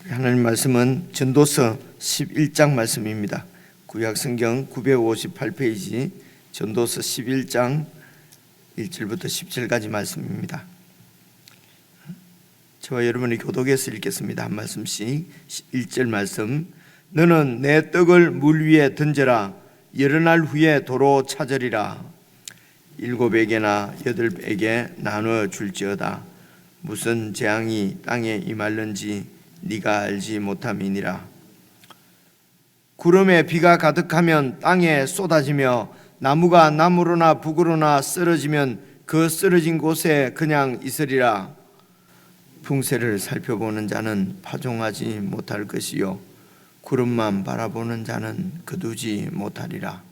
하나님 말씀은 전도서 11장 말씀입니다. 구약성경 958페이지 전도서 11장 1절부터 10절까지 말씀입니다. 저와 여러분이 교독해서 읽겠습니다. 한 말씀씩. 1절 말씀. 너는 내 떡을 물 위에 던져라. 여러 날 후에 도로 찾으리라. 7에게나 8에게 나누어 줄지어다. 무슨 재앙이 땅에 임할는지 네가 알지 못함이니라. 구름에 비가 가득하면 땅에 쏟아지며 나무가 나무로나 북으로나 쓰러지면 그 쓰러진 곳에 그냥 있으리라. 풍세를 살펴보는 자는 파종하지 못할 것이요 구름만 바라보는 자는 거두지 못하리라.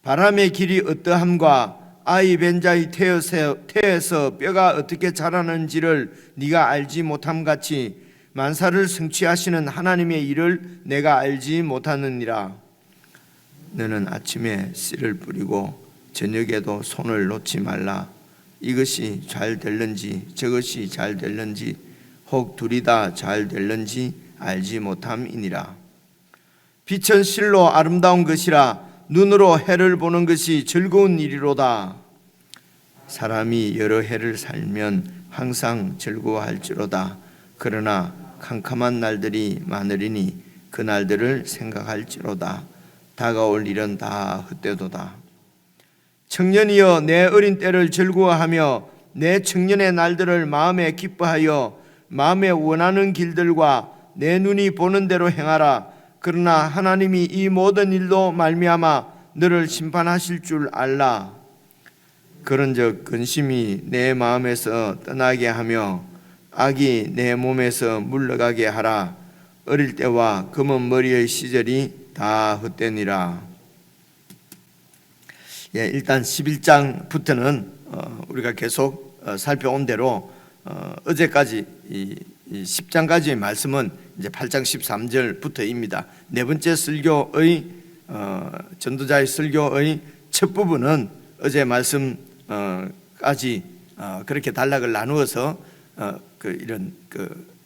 바람의 길이 어떠함과 아이 벤 자의 태에서 뼈가 어떻게 자라는지를 네가 알지 못함 같이 만사를 성취하시는 하나님의 일을 내가 알지 못하느니라. 너는 아침에 씨를 뿌리고 저녁에도 손을 놓지 말라. 이것이 잘 될는지 저것이 잘 될는지 혹 둘이 다 잘 될는지 알지 못함이니라. 빛은 실로 아름다운 것이라 눈으로 해를 보는 것이 즐거운 일이로다. 사람이 여러 해를 살면 항상 즐거워할지로다. 그러나 캄캄한 날들이 많으리니 그 날들을 생각할지로다. 다가올 일은 다 헛되도다. 청년이여 내 어린 때를 즐거워하며 내 청년의 날들을 마음에 기뻐하여 마음에 원하는 길들과 내 눈이 보는 대로 행하라. 그러나 하나님이 이 모든 일로 말미암아 너를 심판하실 줄 알라. 그런즉 근심이 내 마음에서 떠나게 하며 악이 내 몸에서 물러가게 하라. 어릴 때와 검은 머리의 시절이 다 헛되니라. 일단 11장부터는 우리가 계속 살펴온 대로 어제까지 이 10장까지의 말씀은 이제 8장 13절부터입니다. 네 번째 설교의 전도자의 설교의 첫 부분은 어제 말씀까지 그렇게 단락을 나누어서 이런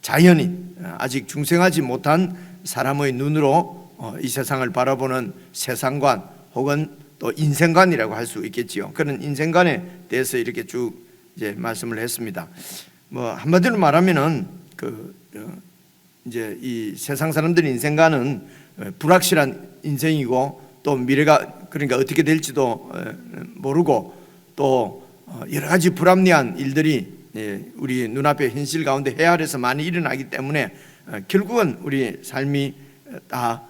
자연인 아직 중생하지 못한 사람의 눈으로 이 세상을 바라보는 세상관 혹은 또 인생관이라고 할 수 있겠지요. 그런 인생관에 대해서 이렇게 쭉 이제 말씀을 했습니다. 뭐 한마디로 말하면은 이제 이 세상 사람들의 인생관은 불확실한 인생이고 또 미래가 그러니까 어떻게 될지도 모르고 또 여러 가지 불합리한 일들이 우리 눈앞에 현실 가운데 해 아래서 많이 일어나기 때문에 결국은 우리 삶이 다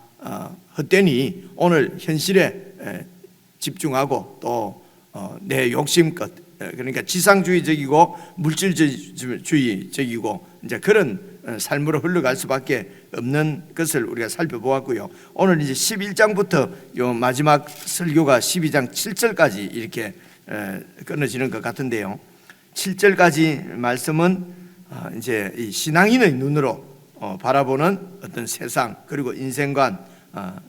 헛되니 오늘 현실에 집중하고 또 내 욕심껏 그러니까 지상주의적이고 물질주의적이고 이제 그런 삶으로 흘러갈 수밖에 없는 것을 우리가 살펴보았고요. 오늘 이제 11장부터 요 마지막 설교가 12장 7절까지 이렇게 끊어지는 것 같은데요. 7절까지 말씀은 이제 이 신앙인의 눈으로 바라보는 어떤 세상 그리고 인생관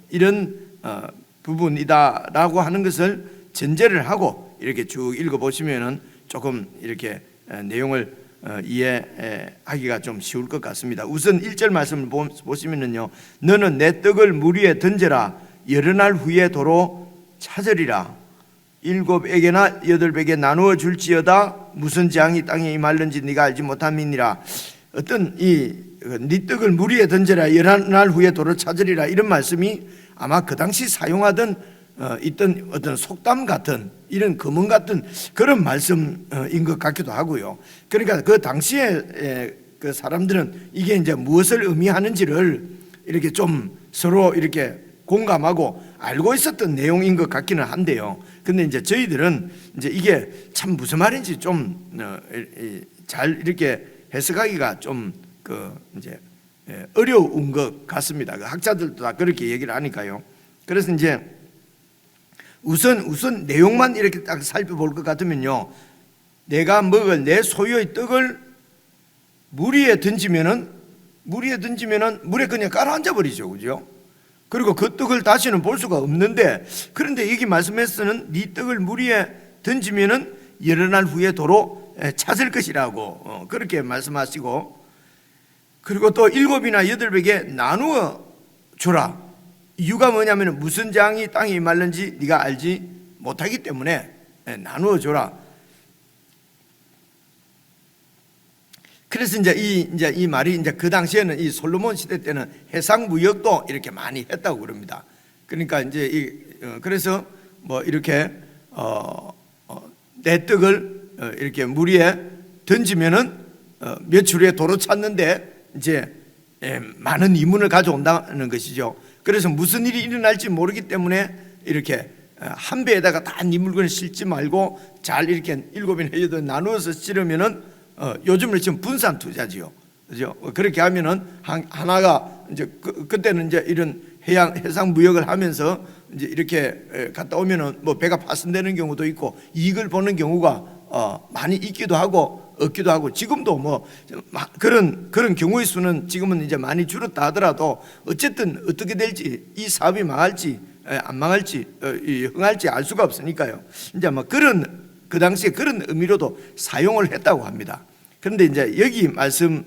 이런 부분이다라고 하는 것을 전제를 하고 이렇게 쭉 읽어보시면은 조금 이렇게 내용을 이해하기가 좀 쉬울 것 같습니다. 우선 1절 말씀을 보시면은요, 너는 내 떡을 물 위에 던져라. 여러 날 후에 도로 찾으리라. 7에게나 8에게 나누어 줄지어다. 무슨 재앙이 땅에 임할는지 네가 알지 못함이니라. 어떤 네 떡을 물 위에 던져라. 여러 날 후에 도로 찾으리라. 이런 말씀이 아마 그 당시 사용하던 있던 어떤 속담 같은 이런 금언 같은 그런 말씀인 것 같기도 하고요. 그러니까 그 당시에 그 사람들은 이게 이제 무엇을 의미하는지를 이렇게 좀 서로 이렇게 공감하고 알고 있었던 내용인 것 같기는 한데요. 근데 이제 저희들은 이제 이게 참 무슨 말인지 좀 잘 이렇게 해석하기가 좀 이제 어려운 것 같습니다. 학자들도 다 그렇게 얘기를 하니까요. 그래서 이제 우선 내용만 이렇게 딱 살펴볼 것 같으면요, 내가 먹을 내 소유의 떡을 물 위에 던지면은 물에 그냥 가라앉아 버리죠, 그죠? 그리고 그 떡을 다시는 볼 수가 없는데, 그런데 여기 말씀에서는 네 떡을 물 위에 던지면은 여러 날 후에 도로 찾을 것이라고 그렇게 말씀하시고, 그리고 또 7이나 8에게 나누어 주라. 이유가 뭐냐면 무슨 장이 땅에 말른지 네가 알지 못하기 때문에 나누어 주라. 그래서 이제 이 말이 이제 그 당시에는 이 솔로몬 시대 때는 해상 무역도 이렇게 많이 했다고 그럽니다. 그러니까 이제 그래서 뭐 이렇게 내 떡을 이렇게 물 위에 던지면은 며칠 후에 도로 찾는데 이제 많은 이문을 가져온다는 것이죠. 그래서 무슨 일이 일어날지 모르기 때문에 이렇게 한 배에다가 다 네 물건을 실지 말고 잘 이렇게 7이나 8 나누어서 실으면은 요즘은 지금 분산 투자지요. 그죠? 그렇게 하면은 하나가 이제 그때는 이제 이런 해상 무역을 하면서 이제 이렇게 갔다 오면은 뭐 배가 파손되는 경우도 있고 이익을 보는 경우가 많이 있기도 하고 없기도 하고, 지금도 뭐 그런 경우의 수는 지금은 이제 많이 줄었다 하더라도 어쨌든 어떻게 될지, 이 사업이 망할지 안 망할지 흥할지 알 수가 없으니까요. 이제 뭐 그 당시에 그런 의미로도 사용을 했다고 합니다. 그런데 이제 여기 말씀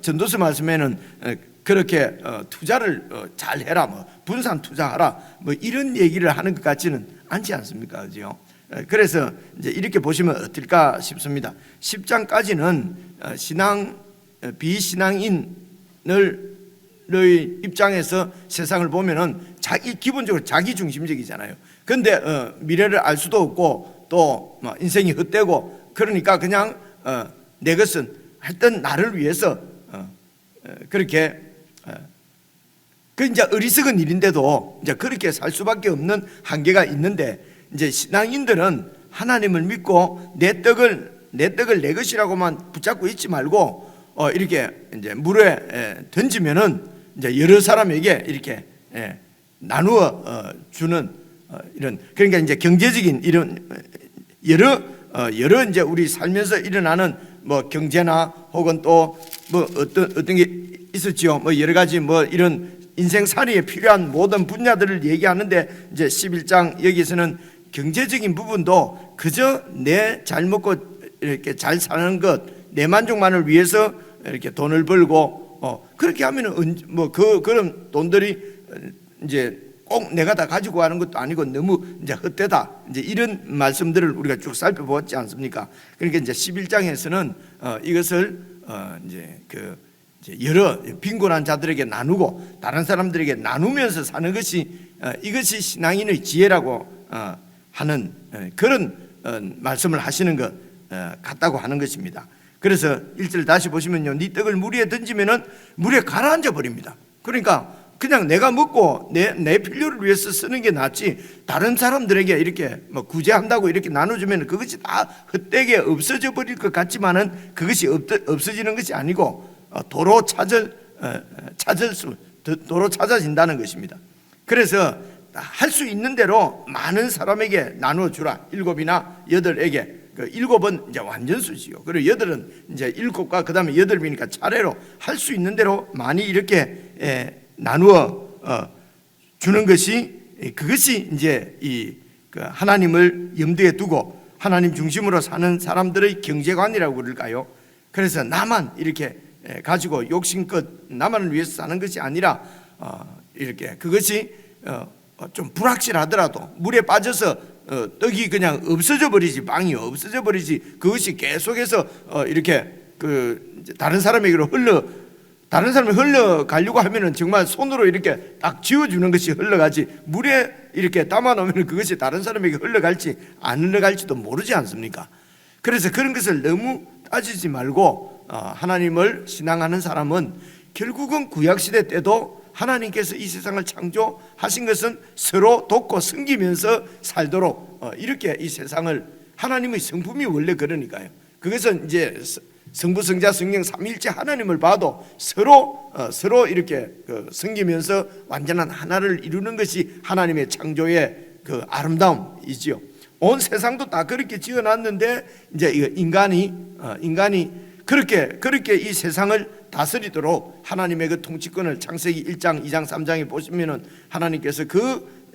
전도서 말씀에는 그렇게 투자를 잘 해라, 뭐 분산 투자하라, 뭐 이런 얘기를 하는 것 같지는 않지 않습니까? 그죠? 그래서 이제 이렇게 보시면 어떨까 싶습니다. 10장까지는 비신앙인의 입장에서 세상을 보면은 기본적으로 자기 중심적이잖아요. 그런데 미래를 알 수도 없고 또 인생이 헛되고, 그러니까 그냥 내 것은 하여튼 나를 위해서 그렇게 그 이제 어리석은 일인데도 이제 그렇게 살 수밖에 없는 한계가 있는데, 이제 신앙인들은 하나님을 믿고 내 떡을 내 것이라고만 붙잡고 있지 말고 이렇게 이제 물에 던지면은 이제 여러 사람에게 이렇게 나누어 주는 이런, 그러니까 이제 경제적인 이런 여러 이제 우리 살면서 일어나는 뭐 경제나 혹은 또 뭐 어떤 게 있었지요. 뭐 여러 가지 뭐 이런 인생살이에 필요한 모든 분야들을 얘기하는데, 이제 11장 여기서는 경제적인 부분도 그저 내 잘 먹고 이렇게 잘 사는 것, 내 만족만을 위해서 이렇게 돈을 벌고 그렇게 하면은 뭐 그런 돈들이 이제 꼭 내가 다 가지고 가는 것도 아니고 너무 이제 헛되다, 이제 이런 말씀들을 우리가 쭉 살펴보았지 않습니까? 그러니까 이제 11장에서는 이것을 이제 여러 빈곤한 자들에게 나누고 다른 사람들에게 나누면서 사는 것이 이것이 신앙인의 지혜라고 하는 그런 말씀을 하시는 것 같다고 하는 것입니다. 그래서 1절 다시 보시면요, 네 떡을 물 위에 던지면은 물에 가라앉아 버립니다. 그러니까 그냥 내가 먹고 내 필요를 위해서 쓰는 게 낫지, 다른 사람들에게 이렇게 뭐 구제한다고 이렇게 나눠주면 그것이 다 헛되게 없어져 버릴 것 같지만은 그것이 없어지는 것이 아니고 도로 찾아진다는 것입니다. 그래서 할 수 있는 대로 많은 사람에게 나누어 주라. 7이나 8에게. 7은 이제 완전수지요. 그리고 8은 이제 7과 그 다음에 8이니까 차례로 할 수 있는 대로 많이 이렇게 나누어 주는 것이, 그것이 이제 그 하나님을 염두에 두고 하나님 중심으로 사는 사람들의 경제관이라고 그럴까요? 그래서 나만 이렇게 가지고 욕심껏 나만을 위해서 사는 것이 아니라 이렇게 그것이 좀 불확실하더라도 물에 빠져서 떡이 그냥 없어져 버리지, 빵이 없어져 버리지, 그것이 계속해서 이렇게 다른 사람에게로 흘러가려고 하면은 정말 손으로 이렇게 딱 지워주는 것이 흘러가지, 물에 이렇게 담아놓으면 그것이 다른 사람에게 흘러갈지 안 흘러갈지도 모르지 않습니까? 그래서 그런 것을 너무 따지지 말고 하나님을 신앙하는 사람은 결국은 구약시대 때도 하나님께서 이 세상을 창조하신 것은 서로 돕고 섬기면서 살도록 이렇게 이 세상을, 하나님의 성품이 원래 그러니까요. 그것은 이제 성부, 성자, 성령 삼위일체 하나님을 봐도 서로 이렇게 섬기면서 완전한 하나를 이루는 것이 하나님의 창조의 그 아름다움이지요. 온 세상도 다 그렇게 지어놨는데 이제 인간이 그렇게 이 세상을 다스리도록 하나님의 그 통치권을 창세기 1장, 2장, 3장에 보시면은 하나님께서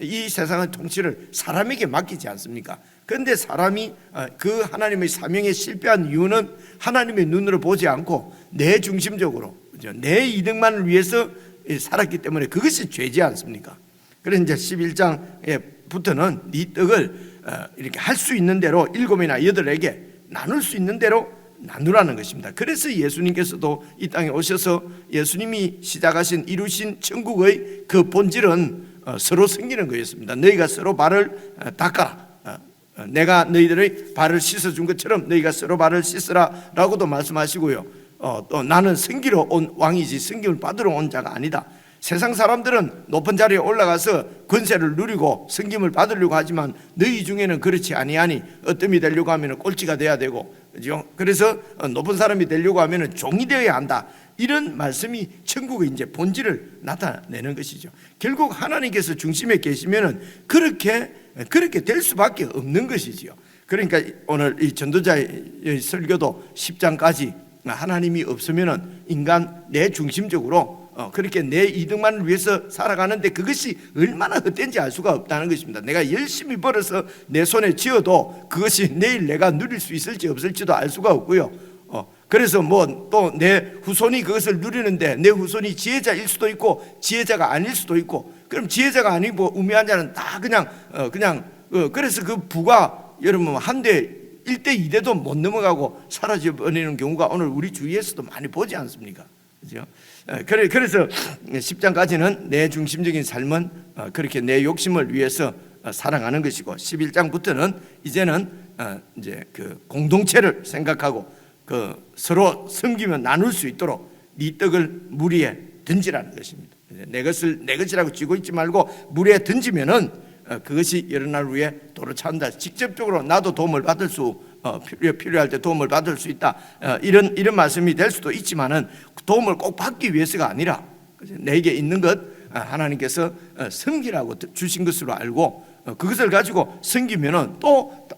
이 세상의 통치를 사람에게 맡기지 않습니까? 그런데 사람이 그 하나님의 사명에 실패한 이유는 하나님의 눈으로 보지 않고 내 중심적으로 그죠? 내 이득만을 위해서 살았기 때문에 그것이 죄지 않습니까? 그래서 이제 11장에부터는 네 떡을 이렇게 할 수 있는 대로 7이나 8에게 나눌 수 있는 대로 나누라는 것입니다. 그래서 예수님께서도 이 땅에 오셔서 예수님이 시작하신 이루신 천국의 그 본질은 서로 섬기는 거였습니다. 너희가 서로 발을 닦아라. 내가 너희들의 발을 씻어준 것처럼 너희가 서로 발을 씻으라 라고도 말씀하시고요. 또 나는 섬기러 온 왕이지 섬김을 받으러 온 자가 아니다. 세상 사람들은 높은 자리에 올라가서 권세를 누리고 섬김을 받으려고 하지만 너희 중에는 그렇지 아니하니 어뜸이 되려고 하면 꼴찌가 돼야 되고, 그죠? 그래서 높은 사람이 되려고 하면 종이 되어야 한다. 이런 말씀이 천국의 이제 본질을 나타내는 것이죠. 결국 하나님께서 중심에 계시면은 그렇게 될 수밖에 없는 것이지요. 그러니까 오늘 이 전도자의 설교도 10장까지 하나님이 없으면은 인간 내 중심적으로 그렇게 내 이득만을 위해서 살아가는데 그것이 얼마나 헛된지 알 수가 없다는 것입니다. 내가 열심히 벌어서 내 손에 쥐어도 그것이 내일 내가 누릴 수 있을지 없을지도 알 수가 없고요. 그래서 뭐 또 내 후손이 그것을 누리는데 내 후손이 지혜자일 수도 있고 지혜자가 아닐 수도 있고, 그럼 지혜자가 아니고 우매한 자는 다 그냥 그래서 그 부가 여러분 한 대 1대 2대도 못 넘어가고 사라져 버리는 경우가 오늘 우리 주위에서도 많이 보지 않습니까? 그죠? 그래서 10장까지는 내 중심적인 삶은 그렇게 내 욕심을 위해서 살아가는 것이고, 11장부터는 이제는 이제 그 공동체를 생각하고 그 서로 섬기면 나눌 수 있도록 네 떡을 물 위에 던지라는 것입니다. 내 것이라고 쥐고 있지 말고 물 위에 던지면은 그것이 여러 날 후에 도로 차온다. 직접적으로 나도 도움을 받을 수 필요할 때 도움을 받을 수 있다. 이런 말씀이 될 수도 있지만은 도움을 꼭 받기 위해서가 아니라 내게 있는 것 하나님께서 섬기라고 주신 것으로 알고 그것을 가지고 섬기면은 또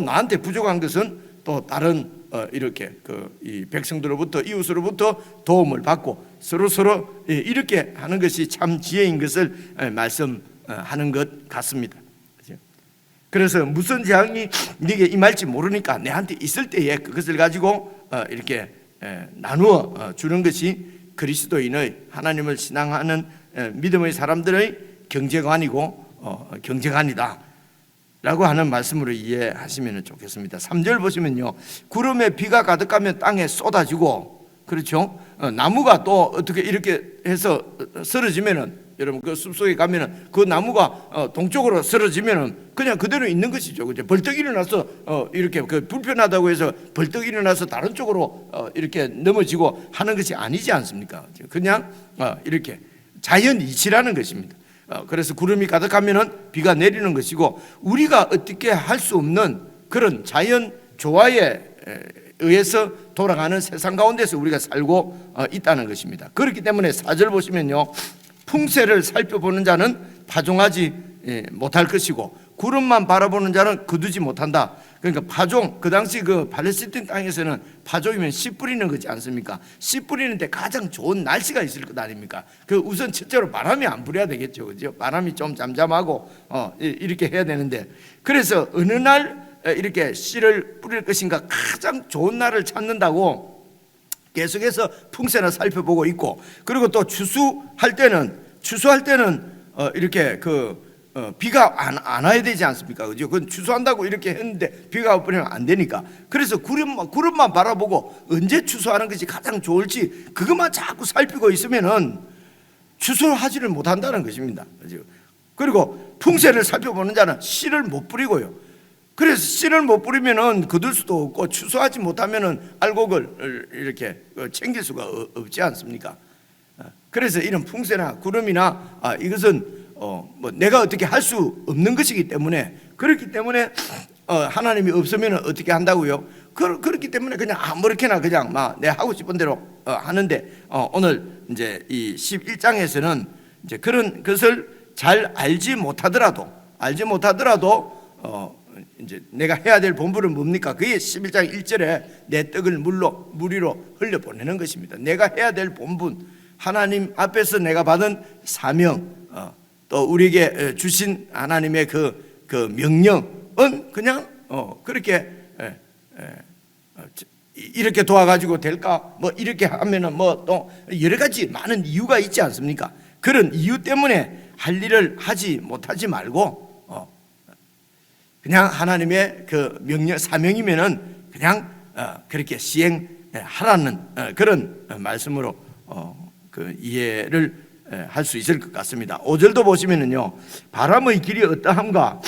나한테 부족한 것은 또 다른 이렇게 이 백성들로부터 이웃으로부터 도움을 받고 서로 이렇게 하는 것이 참 지혜인 것을 말씀하는 것 같습니다. 그래서 무슨 재앙이 네게 임할지 모르니까 내한테 있을 때에 그것을 가지고 이렇게 나누어 주는 것이 그리스도인의 하나님을 신앙하는 믿음의 사람들의 경제관이고 경제관이다 라고 하는 말씀으로 이해하시면 좋겠습니다. 3절 보시면요, 구름에 비가 가득하면 땅에 쏟아지고, 그렇죠? 나무가 또 어떻게 이렇게 해서 쓰러지면은, 여러분 그 숲속에 가면은 그 나무가 동쪽으로 쓰러지면은 그냥 그대로 있는 것이죠. 그죠? 벌떡 일어나서 이렇게 그 불편하다고 해서 벌떡 일어나서 다른 쪽으로 이렇게 넘어지고 하는 것이 아니지 않습니까? 그냥 이렇게 자연 이치라는 것입니다. 그래서 구름이 가득하면은 비가 내리는 것이고, 우리가 어떻게 할 수 없는 그런 자연 조화에 의해서 돌아가는 세상 가운데서 우리가 살고 있다는 것입니다. 그렇기 때문에 4절 보시면요, 풍세를 살펴보는 자는 파종하지 못할 것이고 구름만 바라보는 자는 거두지 못한다. 그러니까 파종, 그 당시 그 팔레스틴 땅에서는 파종이면 씨 뿌리는 거지 않습니까? 씨 뿌리는데 가장 좋은 날씨가 있을 것 아닙니까? 그 우선 첫째로 바람이 안 불어야 되겠죠, 그죠? 바람이 좀 잠잠하고 이렇게 해야 되는데, 그래서 어느 날 이렇게 씨를 뿌릴 것인가 가장 좋은 날을 찾는다고 계속해서 풍세나 살펴보고 있고, 그리고 또 추수할 때는 이렇게 비가 안 와야 되지 않습니까? 그죠? 그건 추수한다고 이렇게 했는데 비가 와버리면 안 되니까. 그래서 구름만 바라보고 언제 추수하는 것이 가장 좋을지 그것만 자꾸 살피고 있으면은 추수를 하지를 못한다는 것입니다. 그죠? 그리고 풍세를 살펴보는 자는 씨를 못 뿌리고요. 그래서 씨를 못 뿌리면은 거둘 수도 없고 추수하지 못하면은 알곡을 이렇게 챙길 수가 없지 않습니까? 그래서 이런 풍세나 구름이나 이것은 뭐 내가 어떻게 할 수 없는 것이기 때문에, 그렇기 때문에 하나님이 없으면 어떻게 한다고요? 그렇기 때문에 그냥 아무렇게나 그냥 막 내 하고 싶은 대로 하는데, 오늘 이제 이 11장에서는 이제 그런 것을 잘 알지 못하더라도 이제 내가 해야 될 본분은 뭡니까? 그게 11장 1절에 내 떡을 물 위로 흘려 보내는 것입니다. 내가 해야 될 본분, 하나님 앞에서 내가 받은 사명, 또 우리에게 주신 하나님의 그 명령은 그냥 그렇게 이렇게 도와가지고 될까? 뭐 이렇게 하면은 뭐 또 여러 가지 많은 이유가 있지 않습니까? 그런 이유 때문에 할 일을 하지 못하지 말고 그냥 하나님의 그 명령 사명이면은 그냥 그렇게 시행하라는 그런 말씀으로 그 이해를 할 수 있을 것 같습니다. 5절도 보시면은요, 바람의 길이 어떠함과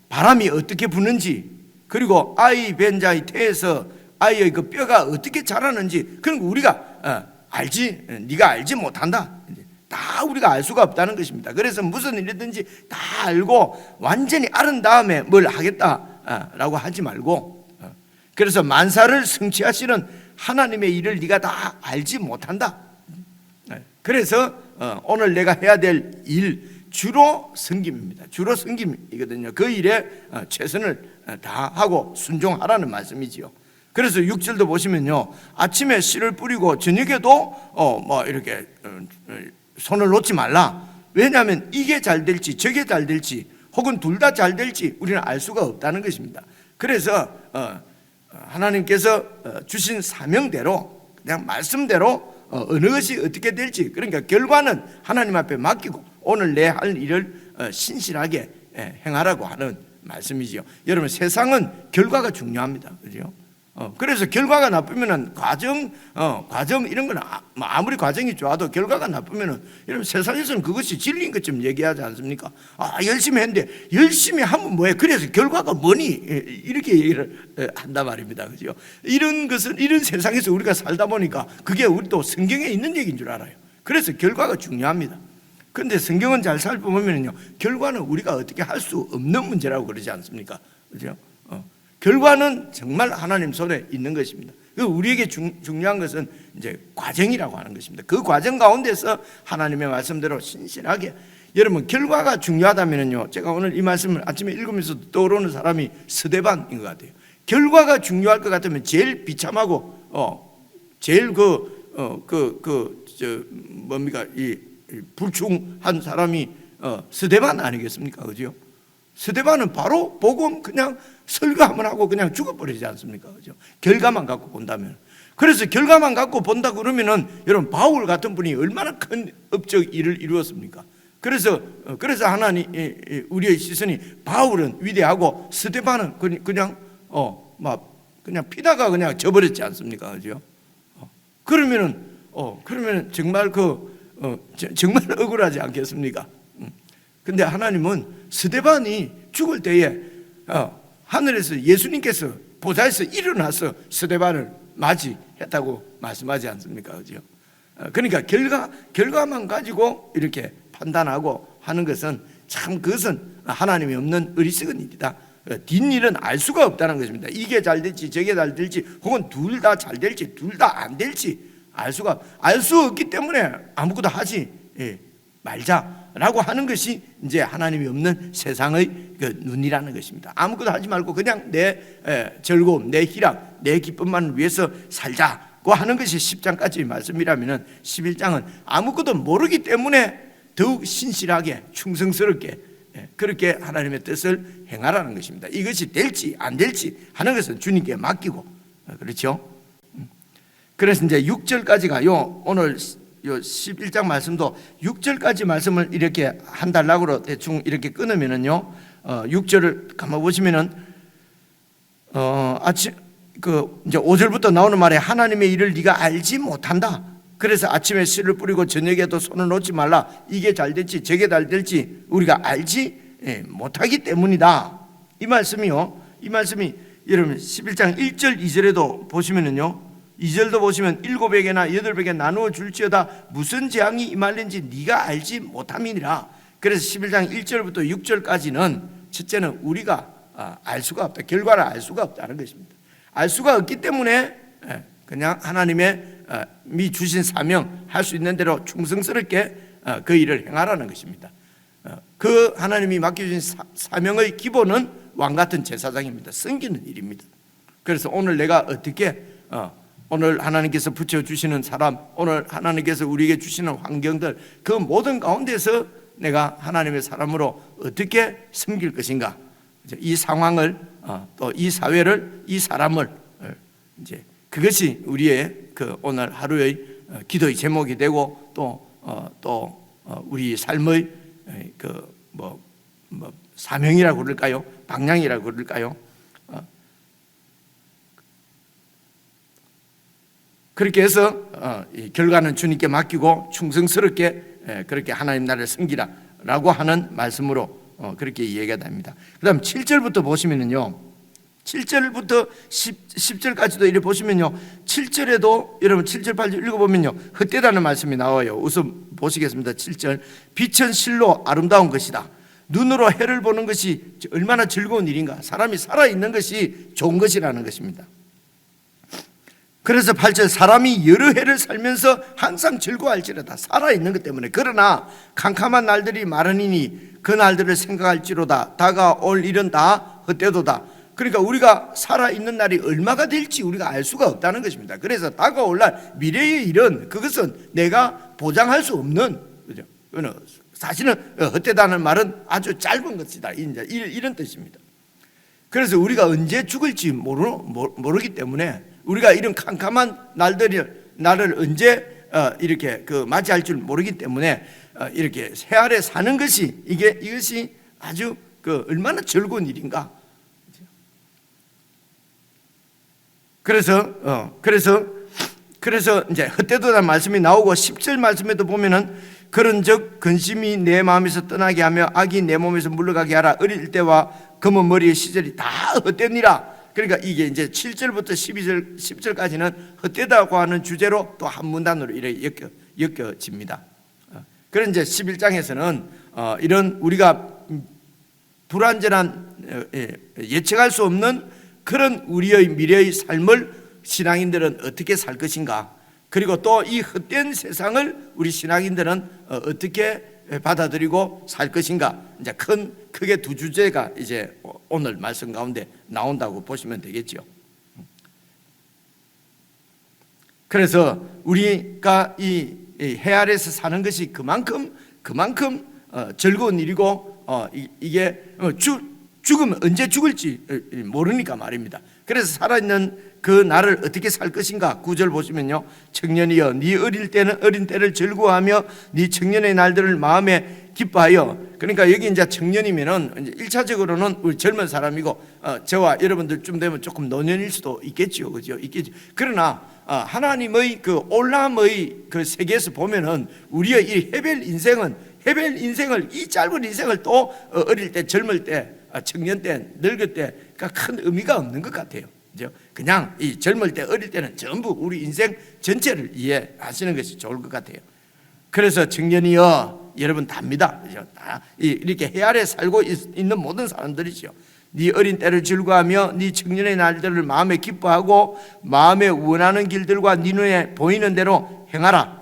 바람이 어떻게 부는지, 그리고 아이 벤 자의 태에서 아이의 그 뼈가 어떻게 자라는지 그런 거 우리가 알지, 네가 알지 못한다. 다 우리가 알 수가 없다는 것입니다. 그래서 무슨 일이든지 다 알고 완전히 알은 다음에 뭘 하겠다라고 하지 말고, 그래서 만사를 성취하시는 하나님의 일을 네가 다 알지 못한다. 그래서 오늘 내가 해야 될 일, 주로 섬김입니다. 주로 섬김이거든요. 그 일에 최선을 다하고 순종하라는 말씀이지요. 그래서 6절도 보시면요, 아침에 씨를 뿌리고 저녁에도 뭐 이렇게 손을 놓지 말라. 왜냐하면 이게 잘 될지 저게 잘 될지 혹은 둘 다 잘 될지 우리는 알 수가 없다는 것입니다. 그래서 하나님께서 주신 사명대로, 그냥 말씀대로 어느 것이 어떻게 될지, 그러니까 결과는 하나님 앞에 맡기고 오늘 내 할 일을 신실하게 행하라고 하는 말씀이지요. 여러분, 세상은 결과가 중요합니다. 그죠? 그래서 결과가 나쁘면은 과정 이런 거는 아무리 과정이 좋아도 결과가 나쁘면은, 여러분, 세상에서는 그것이 진리인 것처럼 얘기하지 않습니까? 열심히 했는데 열심히 하면 뭐해? 그래서 결과가 뭐니? 이렇게 얘기를 한단 말입니다. 그죠? 이런 것은, 이런 세상에서 우리가 살다 보니까 그게 우리도 성경에 있는 얘기인 줄 알아요. 그래서 결과가 중요합니다. 그런데 성경은 잘 살펴보면요, 결과는 우리가 어떻게 할 수 없는 문제라고 그러지 않습니까? 그죠? 결과는 정말 하나님 손에 있는 것입니다. 우리에게 중요한 것은 이제 과정이라고 하는 것입니다. 그 과정 가운데서 하나님의 말씀대로 신실하게, 여러분, 결과가 중요하다면요, 제가 오늘 이 말씀을 아침에 읽으면서 떠오르는 사람이 스데반인 것 같아요. 결과가 중요할 것 같으면 제일 비참하고 제일 이 불충한 사람이 스데반 아니겠습니까? 그죠? 스데반은 바로 복음 그냥 설교 한번 하고 그냥 죽어버리지 않습니까? 그죠? 결과만 갖고 본다면. 그래서 결과만 갖고 본다 그러면은, 여러분, 바울 같은 분이 얼마나 큰 업적 일을 이루었습니까? 그래서 하나님, 우리의 시선이 바울은 위대하고 스데반은 그냥 피다가 그냥 져버렸지 않습니까? 그죠? 그러면은 정말 정말 억울하지 않겠습니까? 근데 하나님은 스데반이 죽을 때에 하늘에서 예수님께서 보좌에서 일어나서 스데반을 맞이했다고 말씀하지 않습니까? 그죠? 그러니까 결과만 가지고 이렇게 판단하고 하는 것은 참, 그것은 하나님이 없는 어리석은 일이다. 뒷일은 알 수가 없다는 것입니다. 이게 잘 될지 저게 잘 될지 혹은 둘 다 잘 될지 둘 다 안 될지 알 수 없기 때문에 아무것도 하지 말자라고 하는 것이 이제 하나님이 없는 세상의 그 눈이라는 것입니다. 아무것도 하지 말고 그냥 내 즐거움, 내 희락, 내 기쁨만을 위해서 살자고 하는 것이 10장까지의 말씀이라면 11장은 아무것도 모르기 때문에 더욱 신실하게 충성스럽게 그렇게 하나님의 뜻을 행하라는 것입니다. 이것이 될지 안 될지 하는 것은 주님께 맡기고, 그렇죠? 그래서 이제 6절까지가 오늘 11장 말씀도 6절까지 말씀을 이렇게 한 단락으로 대충 이렇게 끊으면은요, 6절을 가만 보시면은 이제 5절부터 나오는 말에 하나님의 일을 네가 알지 못한다. 그래서 아침에 씨를 뿌리고 저녁에도 손을 놓지 말라. 이게 잘 될지 저게 잘 될지 우리가 알지 못하기 때문이다. 이 말씀이 여러분 11장 1절 2절에도 보시면은요, 2절도 보시면 7에게나 8에게 나누어 줄지어다 무슨 재앙이 임할는지 네가 알지 못함이니라. 그래서 11장 1절부터 6절까지는 첫째는 우리가 알 수가 없다. 결과를 알 수가 없다는 것입니다. 알 수가 없기 때문에 그냥 하나님의 미 주신 사명 할 수 있는 대로 충성스럽게 그 일을 행하라는 것입니다. 그 하나님이 맡겨주신 사명의 기본은 왕같은 제사장입니다. 섬기는 일입니다. 그래서 오늘 내가 어떻게 오늘 하나님께서 붙여주시는 사람, 오늘 하나님께서 우리에게 주시는 환경들, 그 모든 가운데서 내가 하나님의 사람으로 어떻게 섬길 것인가, 이 상황을 또 이 사회를, 이 사람을 이제 그것이 우리의 그 오늘 하루의 기도의 제목이 되고 또 우리 삶의 그 사명이라고 그럴까요? 방향이라고 그럴까요? 그렇게 해서 이 결과는 주님께 맡기고 충성스럽게 그렇게 하나님 나라를 섬기라라고 하는 말씀으로 그렇게 이야기가 됩니다. 그 다음 7절부터 보시면은요, 7절부터 10절까지도 이렇게 보시면요, 7절에도 여러분 7절 8절 읽어보면요 헛되다는 말씀이 나와요. 우선 보시겠습니다. 7절, 빛은 실로 아름다운 것이다. 눈으로 해를 보는 것이 얼마나 즐거운 일인가. 사람이 살아있는 것이 좋은 것이라는 것입니다. 그래서 8절, 사람이 여러 해를 살면서 항상 즐거워할지로다. 살아있는 것 때문에. 그러나 캄캄한 날들이 마르니니 그 날들을 생각할지로다. 다가올 일은 다 헛되도다. 그러니까 우리가 살아있는 날이 얼마가 될지 우리가 알 수가 없다는 것입니다. 그래서 다가올 날 미래의 일은 그것은 내가 보장할 수 없는, 그죠? 사실은 헛되다는 말은 아주 짧은 것이다, 이런 뜻입니다. 그래서 우리가 언제 죽을지 모르기 때문에 우리가 이런 캄캄한 날을 언제 이렇게 맞이할 줄 모르기 때문에 이렇게 새 아래 사는 것이 이것이 아주 얼마나 즐거운 일인가. 그래서 이제 헛되도다는 말씀이 나오고 10절 말씀에도 보면은 그런즉 근심이 내 마음에서 떠나게 하며 악이 내 몸에서 물러가게 하라. 어릴 때와 검은 머리의 시절이 다 헛되니라. 그러니까 이게 이제 7절부터 10절까지는 헛되다고 하는 주제로 또 한 문단으로 이렇게 엮여집니다. 그런 이제 11장에서는 이런 우리가 불완전한 예측할 수 없는 그런 우리의 미래의 삶을 신앙인들은 어떻게 살 것인가, 그리고 또 이 헛된 세상을 우리 신앙인들은 어떻게 받아들이고 살 것인가, 이제 크게 두 주제가 이제 오늘 말씀 가운데 나온다고 보시면 되겠죠. 그래서 우리가 이 해 아래서 사는 것이 그만큼 즐거운 일이고 이게 죽으면 언제 죽을지 모르니까 말입니다. 그래서 살아있는 그 날을 어떻게 살 것인가. 9절 보시면요, 청년이여 네 어린 때를 즐거워하며 네 청년의 날들을 마음에 기뻐하여. 그러니까 여기 이제 청년이면은 이제 1차적으로는 우리 젊은 사람이고 저와 여러분들쯤 되면 조금 노년일 수도 있겠죠, 그죠? 있겠죠. 그러나 하나님의 그 올람의 그 세계에서 보면은 우리의 이 헤벨 인생을 이 짧은 인생을 또 어릴 때, 젊을 때, 청년 때, 늙을 때가 큰 의미가 없는 것 같아요. 그죠? 그냥 이 젊을 때, 어릴 때는 전부 우리 인생 전체를 이해하시는 것이 좋을 것 같아요. 그래서 청년이여, 여러분 답니다. 그죠? 다 이렇게 해 아래 살고 있는 모든 사람들이죠. 네 어린 때를 즐거워하며 네 청년의 날들을 마음에 기뻐하고 마음에 원하는 길들과 네 눈에 보이는 대로 행하라.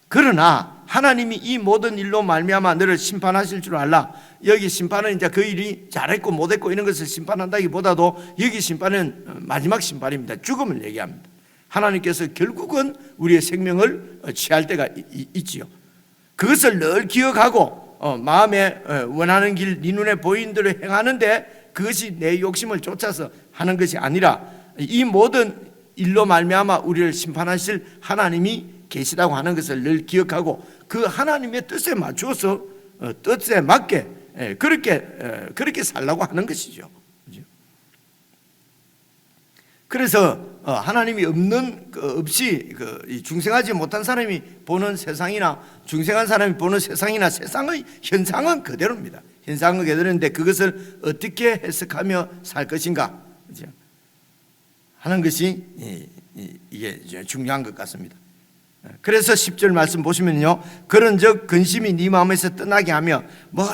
그러나 하나님이 이 모든 일로 말미암아 너를 심판하실 줄 알라. 여기 심판은 이제 그 일이 잘했고 못했고 이런 것을 심판한다기보다도 여기 심판은 마지막 심판입니다. 죽음을 얘기합니다. 하나님께서 결국은 우리의 생명을 취할 때가 있지요. 그것을 늘 기억하고 마음에 원하는 길, 네 눈에 보이는 대로 행하는데 그것이 내 욕심을 쫓아서 하는 것이 아니라 이 모든 일로 말미암아 우리를 심판하실 하나님이 계시다고 하는 것을 늘 기억하고 그 하나님의 뜻에 맞추어서 뜻에 맞게 그렇게 살라고 하는 것이죠. 그래서 하나님이 없이 중생하지 못한 사람이 보는 세상이나 중생한 사람이 보는 세상이나 세상의 현상은 그대로입니다. 현상은 그대로인데 그것을 어떻게 해석하며 살 것인가 하는 것이 이게 중요한 것 같습니다. 그래서 10절 말씀 보시면요, 그런즉 근심이 네 마음에서 떠나게 하며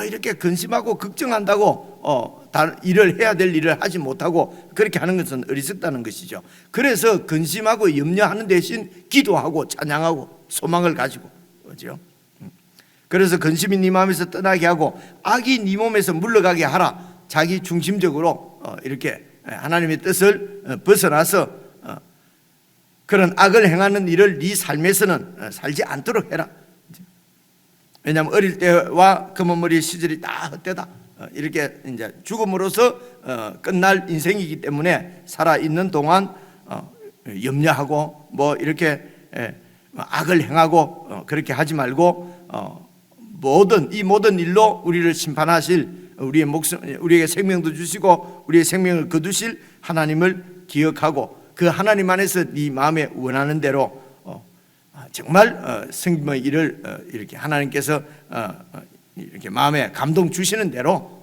이렇게 근심하고 걱정한다고 일을 해야 될 일을 하지 못하고 그렇게 하는 것은 어리석다는 것이죠. 그래서 근심하고 염려하는 대신 기도하고 찬양하고 소망을 가지고, 그렇죠? 그래서 근심이 네 마음에서 떠나게 하고 악이 네 몸에서 물러가게 하라. 자기 중심적으로 이렇게 하나님의 뜻을 벗어나서 그런 악을 행하는 일을 네 삶에서는 살지 않도록 해라. 왜냐하면 어릴 때와 검은 머리의 시절이 다 헛되다. 이렇게 이제 죽음으로써 끝날 인생이기 때문에 살아 있는 동안 염려하고 뭐 이렇게 악을 행하고 그렇게 하지 말고 이 모든 일로 우리를 심판하실 우리에게 생명도 주시고 우리의 생명을 거두실 하나님을 기억하고 그 하나님 안에서 네 마음에 원하는 대로 정말 성김의 일을 이렇게 하나님께서 이렇게 마음에 감동 주시는 대로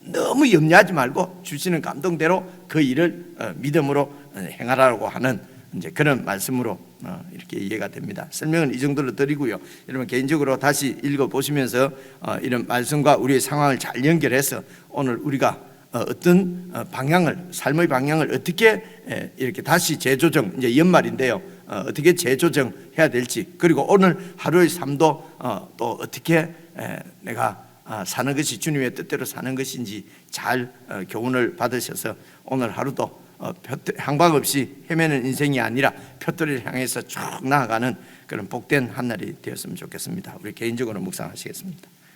너무 염려하지 말고 주시는 감동대로 그 일을 믿음으로 행하라고 하는 이제 그런 말씀으로 이렇게 이해가 됩니다. 설명은 이 정도로 드리고요. 여러분 개인적으로 다시 읽어 보시면서 이런 말씀과 우리의 상황을 잘 연결해서 오늘 우리가 어떤 방향을 삶의 방향을 어떻게 이렇게 다시 재조정, 이제 연말인데요. 어떻게 재조정해야 될지, 그리고 오늘 하루의 삶도 또 어떻게 내가 사는 것이 주님의 뜻대로 사는 것인지 잘 교훈을 받으셔서 오늘 하루도 항박 없이 헤매는 인생이 아니라 표대를 향해서 쭉 나아가는 그런 복된 한 날이 되었으면 좋겠습니다. 우리 개인적으로 묵상하시겠습니다.